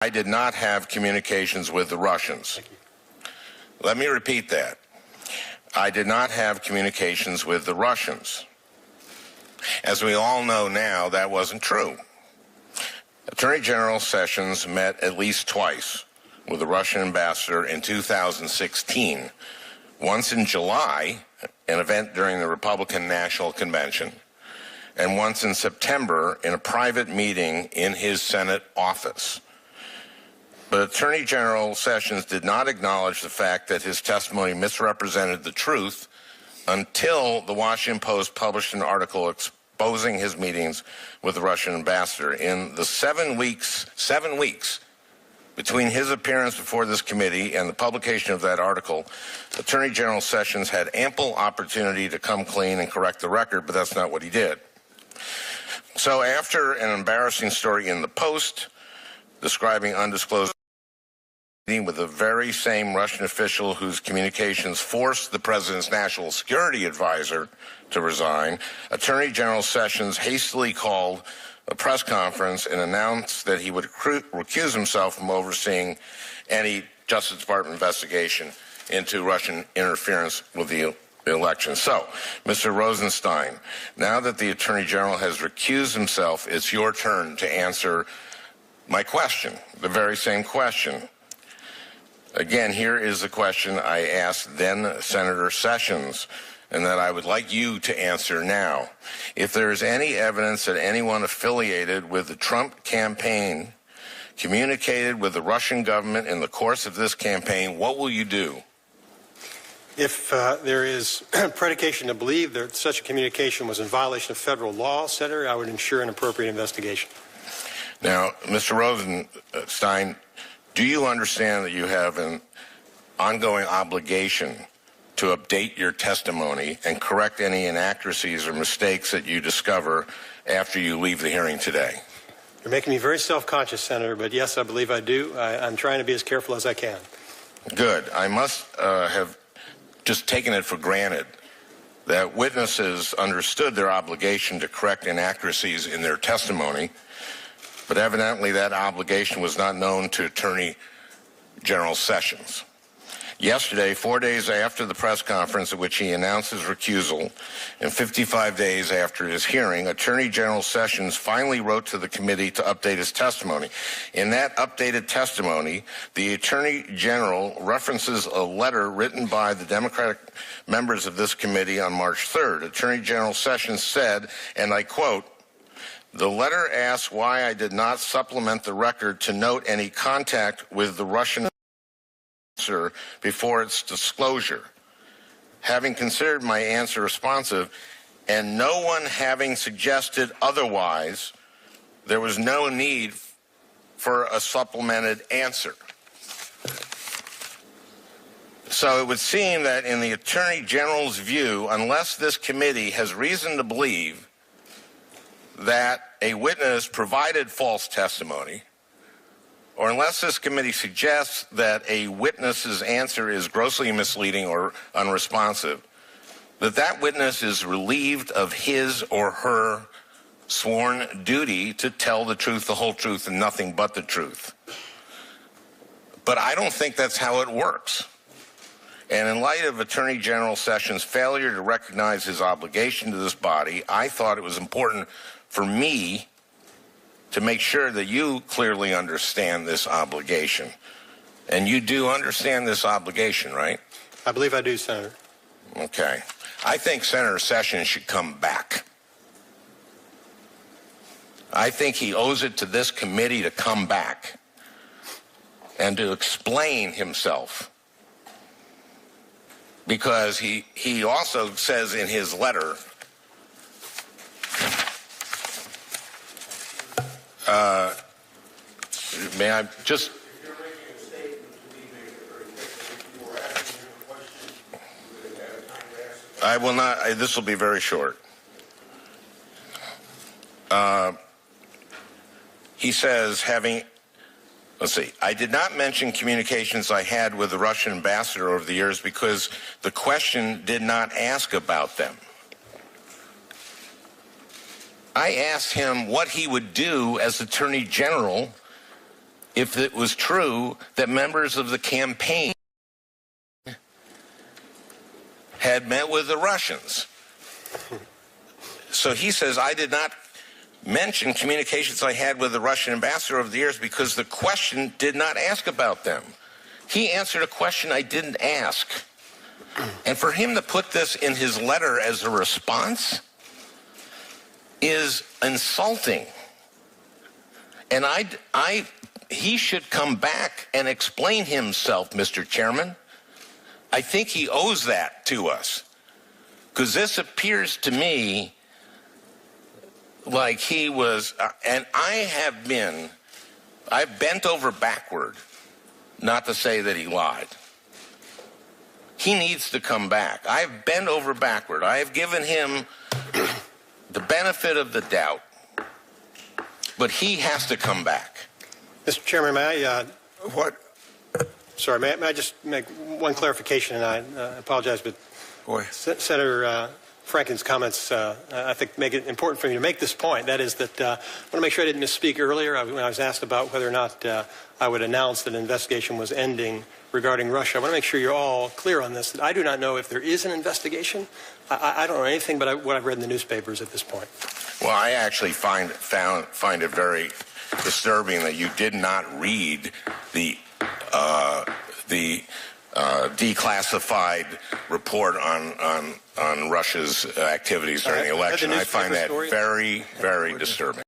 I did not have communications with the Russians. Let me repeat that. I did not have communications with the Russians. As we all know now, that wasn't true. Attorney General Sessions met at least twice with the Russian ambassador in 2016, once in July, an event during the Republican National Convention, and once in September in a private meeting in his Senate office. But Attorney General Sessions did not acknowledge the fact that his testimony misrepresented the truth until the Washington Post published an article exposing his meetings with the Russian ambassador. In the 7 weeks between his appearance before this committee and the publication of that article, Attorney General Sessions had ample opportunity to come clean and correct the record, but that's not what he did. So after an embarrassing story in the Post describing undisclosed with the very same Russian official whose communications forced the president's national security advisor to resign, Attorney General Sessions hastily called a press conference and announced that he would recuse himself from overseeing any Justice Department investigation into Russian interference with the election. So, Mr. Rosenstein, now that the Attorney General has recused himself, it's your turn to answer my question, the very same question. Again, here is the question I asked then Senator Sessions, and that I would like you to answer now. If there is any evidence that anyone affiliated with the Trump campaign communicated with the Russian government in the course of this campaign, what will you do? If there is predication to believe that such a communication was in violation of federal law, Senator, I would ensure an appropriate investigation. Now, Mr. Rosenstein, do you understand that you have an ongoing obligation to update your testimony and correct any inaccuracies or mistakes that you discover after you leave the hearing today? You're making me very self-conscious, Senator, but yes, I believe I do. I'm trying to be as careful as I can. Good. I must have just taken it for granted that witnesses understood their obligation to correct inaccuracies in their testimony, but evidently that obligation was not known to Attorney General Sessions. Yesterday, 4 days after the press conference at which he announced his recusal, and 55 days after his hearing, Attorney General Sessions finally wrote to the committee to update his testimony. In that updated testimony, the Attorney General references a letter written by the Democratic members of this committee on March 3rd. Attorney General Sessions said, and I quote, "The letter asks why I did not supplement the record to note any contact with the Russian answer before its disclosure. Having considered my answer responsive and no one having suggested otherwise, there was no need for a supplemented answer." So it would seem that in the Attorney General's view, unless this committee has reason to believe that a witness provided false testimony, or unless this committee suggests that a witness's answer is grossly misleading or unresponsive, that witness is relieved of his or her sworn duty to tell the truth, the whole truth, and nothing but the truth. But I don't think that's how it works. And in light of Attorney General Sessions' failure to recognize his obligation to this body, I thought it was important for me to make sure that you clearly understand this obligation. And you do understand this obligation, right? I believe I do, Senator. Okay. I think Senator Sessions should come back. I think he owes it to this committee to come back and to explain himself. Because he also says in his letter, may I just... If you're making a statement to me, make it very quick. If you were asking a question, you would have time to ask. I will not. This will be very short. He says, let's see, I did not mention communications I had with the Russian ambassador over the years because the question did not ask about them. I asked him what he would do as Attorney General if it was true that members of the campaign had met with the Russians. So he says, I did not mention communications I had with the Russian ambassador over the years because the question did not ask about them. He answered a question I didn't ask. And for him to put this in his letter as a response is insulting. And he should come back and explain himself, Mr. Chairman. I think he owes that to us. Because this appears to me like he was, and I've bent over backward, not to say that he lied. He needs to come back. I've bent over backward. I have given him the benefit of the doubt, but he has to come back. Mr. Chairman, may I, may I just make one clarification, and I apologize, but Senator Franken's comments, I think, make it important for me to make this point. That is that I want to make sure I didn't misspeak earlier when I was asked about whether or not I would announce that an investigation was ending regarding Russia. I want to make sure you're all clear on this, that I do not know if there is an investigation. I don't know anything but what I've read in the newspapers at this point. Well, I actually find it very disturbing that you did not read the declassified report on Russia's activities during the election. I find that very, very disturbing.